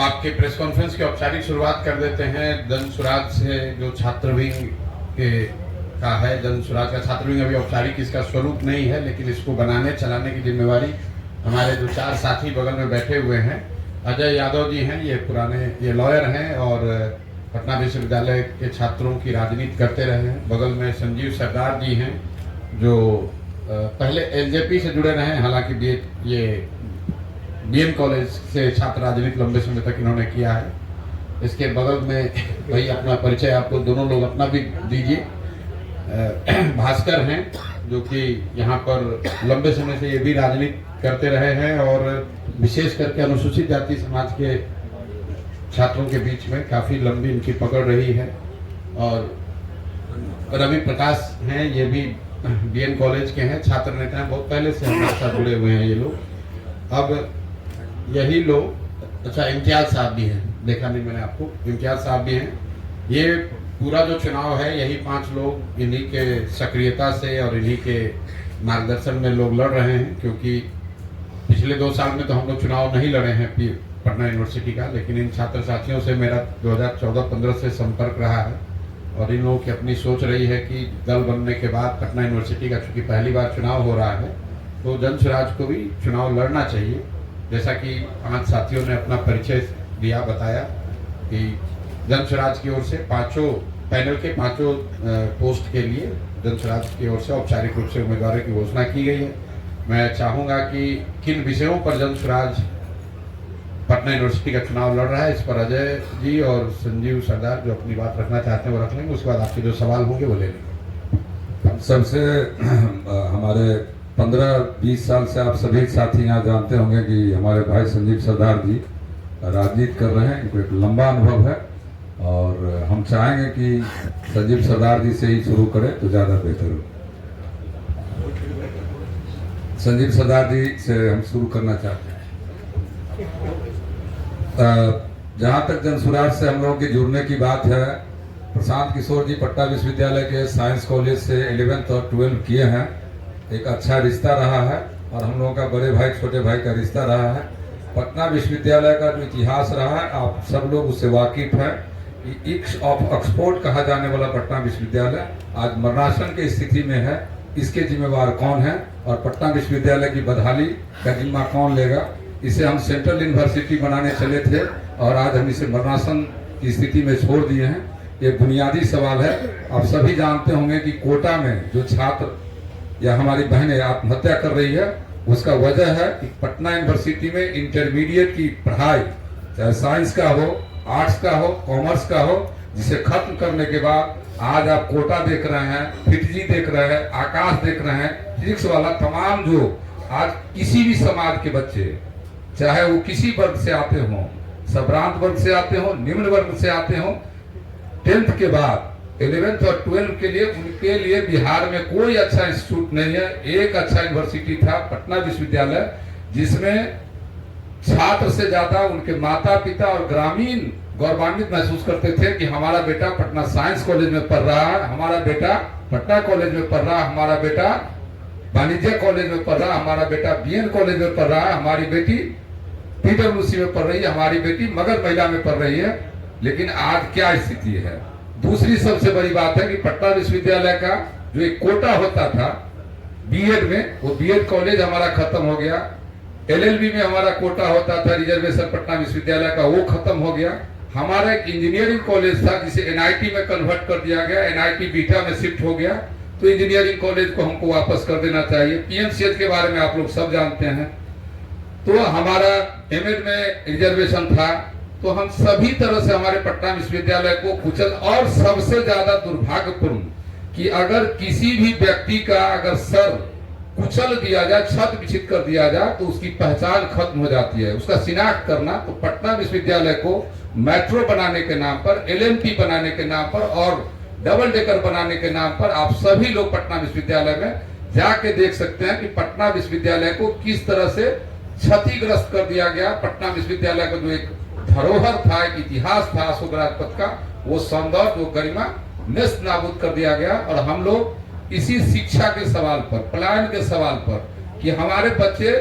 आपके press conference की औपचारिक शुरुआत कर देते हैं। जन सुराज से जो छात्र विंग के का है, जन सुराज का छात्र विंग अभी औपचारिक इसका स्वरूप नहीं है, लेकिन इसको बनाने चलाने की जिम्मेवारी हमारे जो 4 साथी बगल में बैठे हुए हैं। अजय यादव जी हैं, ये लॉयर हैं और पटना विश्वविद्यालय के छात्रों की राजनीति करते रहे हैं। बगल में संजीव सरदार जी हैं जो पहले एलजेपी से जुड़े रहे हैं, हालांकि ये बीएन कॉलेज से छात्र राजनीति लंबे समय तक इन्होंने किया है। इसके बगल में भाई अपना परिचय आपको दोनों लोग अपना भी दीजिए। भास्कर हैं जो कि यहाँ पर लंबे समय से ये भी राजनीति करते रहे हैं और विशेष करके अनुसूचित जाति समाज के छात्रों के बीच में काफ़ी लंबी इनकी पकड़ रही है। और रवि प्रकाश हैं, ये भी बीएन कॉलेज के हैं, छात्र नेता हैं, बहुत पहले से हमारे साथ जुड़े हुए हैं ये लोग। अब यही लोग, अच्छा इम्तियाज साहब भी हैं, देखा नहीं मैंने आपको, इम्तियाज साहब भी हैं। ये पूरा जो चुनाव है यही 5 लोग इन्हीं के सक्रियता से और इन्हीं के मार्गदर्शन में लोग लड़ रहे हैं, क्योंकि पिछले 2 साल में तो हम लोग चुनाव नहीं लड़े हैं पटना यूनिवर्सिटी का, लेकिन इन छात्र साथियों से मेरा 2014-15 से संपर्क रहा है और इन लोगों की अपनी सोच रही है कि दल बनने के बाद पटना यूनिवर्सिटी का चूंकि पहली बार चुनाव हो रहा है तो जन सुराज को भी चुनाव लड़ना चाहिए। जैसा कि 5 साथियों ने अपना परिचय दिया, बताया कि जन सुराज की ओर से पैनल के 5 पोस्ट के लिए जन सुराज की ओर से औपचारिक रूप से उम्मीदवारों की घोषणा की गई है। मैं चाहूँगा कि किन विषयों पर जन सुराज पटना यूनिवर्सिटी का चुनाव लड़ रहा है, इस पर अजय जी और संजीव सरदार जो अपनी बात रखना चाहते हैं वो रख लेंगे, उसके बाद आपके जो सवाल होंगे वो ले लेंगे। सबसे हमारे 15-20 साल से आप सभी साथी यहाँ जानते होंगे कि हमारे भाई संजीव सरदार जी राजनीति कर रहे हैं, इनको एक लंबा अनुभव है और हम चाहेंगे कि संजीव सरदार जी से ही शुरू करें तो ज़्यादा बेहतर हो। संजीव सरदार जी से हम शुरू करना चाहते हैं। जहाँ तक जन सुराज से हम लोगों के जुड़ने की बात है, प्रशांत किशोर जी पटना विश्वविद्यालय के साइंस कॉलेज से 11th और 12th किए हैं। एक अच्छा रिश्ता रहा है और हम लोगों का बड़े भाई छोटे भाई का रिश्ता रहा है। पटना विश्वविद्यालय का जो इतिहास रहा है आप सब लोग उससे वाकिफ हैं। इक्स ऑफ ऑक्सफोर्ड कहा जाने वाला पटना विश्वविद्यालय आज मरणासन की स्थिति में है। इसके जिम्मेवार कौन है और पटना विश्वविद्यालय की बदहाली का जिम्मा कौन लेगा? इसे हम सेंट्रल यूनिवर्सिटी बनाने चले थे और आज हम इसे मरणासन की स्थिति में छोड़ दिए हैं। ये बुनियादी सवाल है। आप सभी जानते होंगे कि कोटा में जो छात्र या हमारी बहनें आत्महत्या कर रही है उसका वजह है कि पटना यूनिवर्सिटी में इंटरमीडिएट की पढ़ाई, चाहे साइंस का हो, आर्ट्स का हो, कॉमर्स का हो, जिसे खत्म करने के बाद आज आप कोटा देख रहे हैं, फिटजी देख रहे हैं, आकाश देख रहे हैं, फिजिक्स वाला तमाम जो आज किसी भी समाज के बच्चे, चाहे वो किसी वर्ग से आते हों, संभ्रांत वर्ग से आते हों, निम्न वर्ग से आते हों, 10th के बाद 11th और 12th के लिए उनके लिए बिहार में कोई अच्छा इंस्टीट्यूट नहीं है। एक अच्छा यूनिवर्सिटी था पटना विश्वविद्यालय, जिसमें छात्र से ज्यादा उनके माता पिता और ग्रामीण गौरवान्वित महसूस करते थे कि हमारा बेटा पटना साइंस कॉलेज में पढ़ रहा है, हमारा बेटा पटना कॉलेज में पढ़ रहा है, हमारा बेटा वाणिज्य कॉलेज में पढ़ रहा है, हमारा बेटा बीएन कॉलेज में पढ़ रहा है, हमारी बेटी पीडब्ल्यूसी में पढ़ रही है, हमारी बेटी मगध महिला में पढ़ रही है। लेकिन आज क्या स्थिति है? दूसरी सबसे बड़ी बात है कि पटना विश्वविद्यालय का जो एक कोटा होता था बीएड में, वो बीएड कॉलेज हमारा खत्म हो गया। एलएलबी में हमारा कोटा होता था रिजर्वेशन पटना विश्वविद्यालय का, वो खत्म हो गया। हमारा एक इंजीनियरिंग कॉलेज था जिसे एनआईटी में कन्वर्ट कर दिया गया, एनआईटी बीटा में शिफ्ट हो गया। तो इंजीनियरिंग कॉलेज को हमको वापस कर देना चाहिए। पीएमसीएच के बारे में आप लोग सब जानते हैं। तो हमारा एमएड में रिजर्वेशन था, तो हम सभी तरह से हमारे पटना विश्वविद्यालय को कुचल, और सबसे ज्यादा दुर्भाग्यपूर्ण कि अगर किसी भी व्यक्ति का अगर सर कुचल दिया जाए, छत विच्छित कर दिया जाए, तो उसकी पहचान खत्म हो जाती है। उसका शिनाख्त करना, तो पटना विश्वविद्यालय को मेट्रो बनाने के नाम पर, एलएमटी बनाने के नाम पर और डबल डेकर बनाने के नाम पर आप सभी लोग पटना विश्वविद्यालय में जाके देख सकते हैं कि पटना विश्वविद्यालय को किस तरह से क्षतिग्रस्त कर दिया गया। पटना विश्वविद्यालय का जो एक धरोहर था, एक इतिहास था अशोक राजपथ का, वो सौंदर्य, वो गरिमा नेस्त नाबूद कर दिया गया। और हम लोग इसी शिक्षा के सवाल पर, पलायन के सवाल पर, कि हमारे बच्चे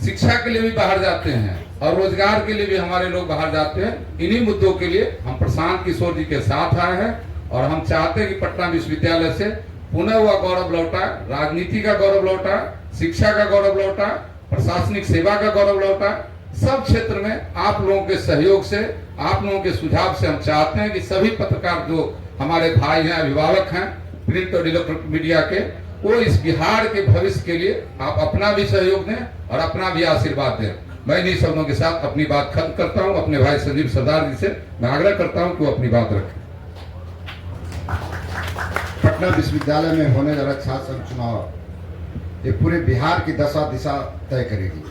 शिक्षा के लिए भी बाहर जाते हैं, और रोजगार के लिए भी हमारे लोग बाहर जाते हैं। इन्हीं मुद्दों के लिए हम प्रशांत किशोर जी के साथ आए हैं और हम चाहते हैं कि पटना विश्वविद्यालय से पुनः हुआ गौरव लौटा, राजनीति का गौरव लौटा, शिक्षा का गौरव लौटा, प्रशासनिक सेवा का गौरव लौटा। सब क्षेत्र में आप लोगों के सहयोग से, आप लोगों के सुझाव से हम चाहते हैं कि सभी पत्रकार जो हमारे भाई हैं, अभिभावक हैं प्रिंट और इलेक्ट्रॉनिक मीडिया के, वो इस बिहार के भविष्य के लिए आप अपना भी सहयोग दें और अपना भी आशीर्वाद दें। मैं इन्हीं शब्दों के साथ अपनी बात खत्म करता हूं। अपने भाई संजीव सरदार जी से मैं आग्रह करता हूं कि वो अपनी बात रखें। पटना विश्वविद्यालय में होने जा रहा छात्र संघ चुनाव ये पूरे बिहार की दशा दिशा तय करेगी।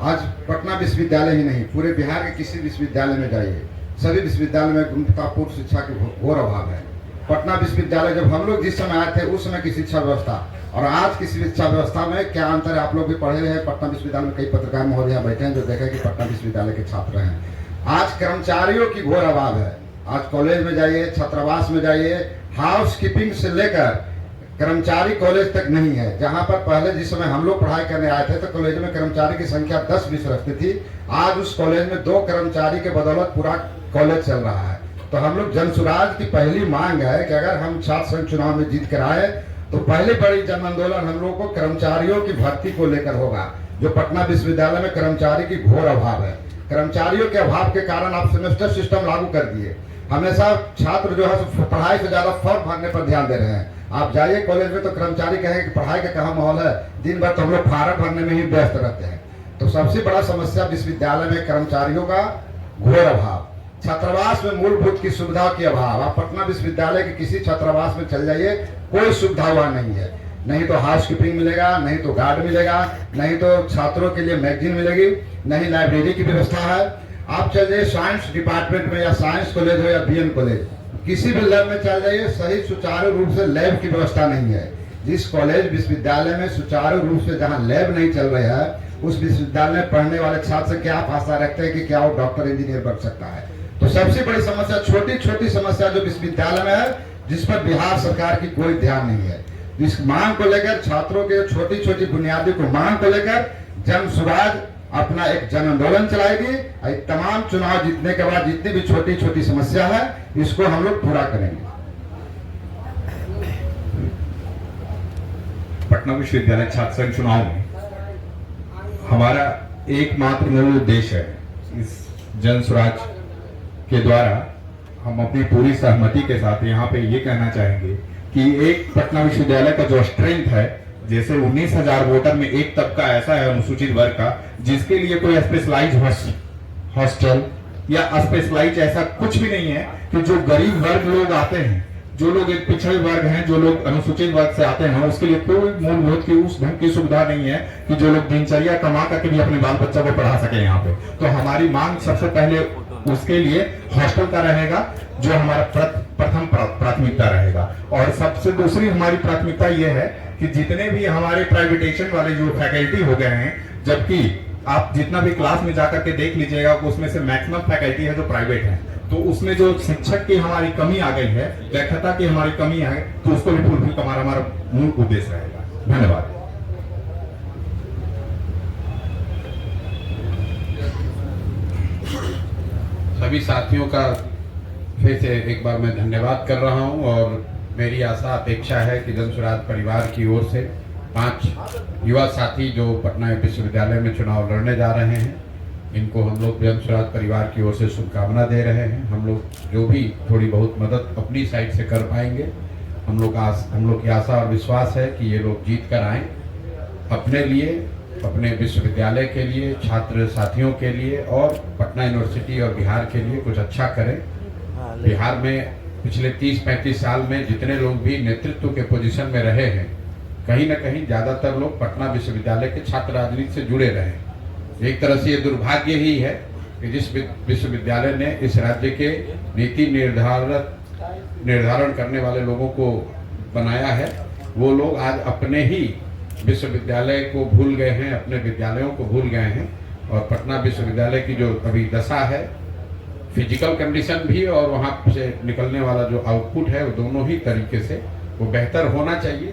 आज पटना विश्वविद्यालय ही नहीं, पूरे बिहार के किसी विश्वविद्यालय में जाइए, सभी विश्वविद्यालय में गुणवत्तापूर्ण शिक्षा की घोर अभाव है। पटना विश्वविद्यालय जब हम लोग जिस समय आए थे उस समय की शिक्षा व्यवस्था और आज की शिक्षा व्यवस्था में क्या अंतर है? आप लोग भी पढ़े हैं पटना विश्वविद्यालय में, कई पत्रकार महोदय बैठे हैं जो देखे कि पटना विश्वविद्यालय के छात्र हैं। आज कर्मचारियों की घोर अभाव है। आज कॉलेज में जाइए, छात्रावास में जाइए, हाउस कीपिंग से लेकर कर्मचारी कॉलेज तक नहीं है। जहां पर पहले जिस समय हम लोग पढ़ाई करने आए थे तो कॉलेज में कर्मचारी की संख्या 10-20 रखती थी। आज उस कॉलेज में 2 कर्मचारी के बदौलत पूरा कॉलेज चल रहा है। तो हम लोग जनसुराज की पहली मांग है कि अगर हम छात्र संघ चुनाव में जीत कर आए तो पहली बड़ी जन आंदोलन हम लोग को कर्मचारियों की भर्ती को लेकर होगा। जो पटना विश्वविद्यालय में कर्मचारी की घोर अभाव है, कर्मचारियों के अभाव के कारण आप सेमेस्टर सिस्टम लागू कर दिए। हमेशा छात्र जो है पढ़ाई से ज्यादा फॉर्म भरने पर ध्यान दे रहे हैं। आप जाइए कॉलेज में तो कर्मचारी कहेंगे कि पढ़ाई का कहाँ माहौल है, दिन भर तो हम लोग फार्म भरने में ही व्यस्त रहते हैं। तो सबसे बड़ा समस्या विश्वविद्यालय में कर्मचारियों का घोर अभाव, छात्रावास में मूलभूत की सुविधा की अभाव। आप पटना विश्वविद्यालय के किसी छात्रावास में चल जाइए, कोई सुविधा वहां नहीं है। नहीं तो हाउस कीपिंग मिलेगा, नहीं तो गार्ड मिलेगा, नहीं तो छात्रों के लिए मैगजीन मिलेगी, नहीं लाइब्रेरी की व्यवस्था है। आप चल जाइए साइंस डिपार्टमेंट में या साइंस कॉलेज हो या बीएन कॉलेज, किसी भी लैब में चल जाइए, सही सुचारू रूप से लैब की व्यवस्था नहीं है। जिस कॉलेज विश्वविद्यालय में सुचारू रूप से जहां लैब नहीं चल रहा है उस विश्वविद्यालय में पढ़ने वाले छात्र से क्या आप आशा रखते हैं कि क्या वो डॉक्टर इंजीनियर बन सकता है? तो सबसे बड़ी समस्या छोटी छोटी समस्या जो विश्वविद्यालय में है जिस पर बिहार सरकार की कोई ध्यान नहीं है। इस मांग को लेकर, छात्रों के छोटी छोटी बुनियादी को मांग को लेकर जन सुराज अपना एक जन आंदोलन चलाएगी। तमाम चुनाव जीतने के बाद जितनी भी छोटी छोटी समस्या है इसको हम लोग पूरा करेंगे। पटना विश्वविद्यालय छात्र संघ चुनाव में हमारा एकमात्र मूल उद्देश्य है, इस जन स्वराज के द्वारा हम अपनी पूरी सहमति के साथ यहाँ पे ये कहना चाहेंगे कि एक पटना विश्वविद्यालय का जो स्ट्रेंथ है, जैसे 19,000 वोटर में एक तबका ऐसा है अनुसूचित वर्ग का जिसके लिए कोई स्पेशलाइज हॉस्टल या स्पेशलाइज ऐसा कुछ भी नहीं है कि जो गरीब वर्ग लोग आते हैं, जो लोग एक पिछड़े वर्ग हैं, जो लोग अनुसूचित वर्ग से आते हैं, उसके लिए कोई मूलभूत की उस ढंग की सुविधा नहीं है कि जो लोग दिनचर्या कमा करके भी अपने बाल बच्चा को पढ़ा सके यहाँ पे। तो हमारी मांग सबसे पहले उसके लिए हॉस्टल का रहेगा जो हमारा प्रथम प्राथमिकता रहेगा। और सबसे दूसरी हमारी प्राथमिकता यह है कि जितने भी हमारे प्राइवेटेशन वाले जो फैकल्टी हो गए हैं, जबकि आप जितना भी क्लास में जाकर के देख लीजिएगा उसमें से मैक्सिमम फैकल्टी है जो प्राइवेट है, तो उसमें जो शिक्षक की हमारी कमी आ गई है, दक्षता की हमारी कमी है, तो उसको भी फुलफिल करना हमारा मूल उद्देश्य रहेगा। धन्यवाद। सभी साथियों का फिर से एक बार मैं धन्यवाद कर रहा हूं और मेरी आशा अपेक्षा है कि जन स्वराज परिवार की ओर से 5 युवा साथी जो पटना विश्वविद्यालय में चुनाव लड़ने जा रहे हैं, इनको हम लोग जन स्वराज परिवार की ओर से शुभकामना दे रहे हैं। हम लोग जो भी थोड़ी बहुत मदद अपनी साइड से कर पाएंगे, हम लोग की आशा और विश्वास है कि ये लोग जीत कर आएँ, अपने लिए, अपने विश्वविद्यालय के लिए, छात्र साथियों के लिए और पटना यूनिवर्सिटी और बिहार के लिए कुछ अच्छा करें। बिहार में पिछले 30-35 साल में जितने लोग भी नेतृत्व के पोजीशन में रहे हैं, कहीं ना कहीं ज्यादातर लोग पटना विश्वविद्यालय के छात्र राजनीति से जुड़े रहे। एक तरह से ये दुर्भाग्य ही है कि जिस विश्वविद्यालय ने इस राज्य के नीति निर्धारण करने वाले लोगों को बनाया है, वो लोग आज अपने ही विश्वविद्यालय को भूल गए हैं, अपने विद्यालयों को भूल गए हैं। और पटना विश्वविद्यालय की जो अभी दशा है, फिजिकल कंडीशन भी और वहाँ से निकलने वाला जो आउटपुट है, वो दोनों ही तरीके से वो बेहतर होना चाहिए।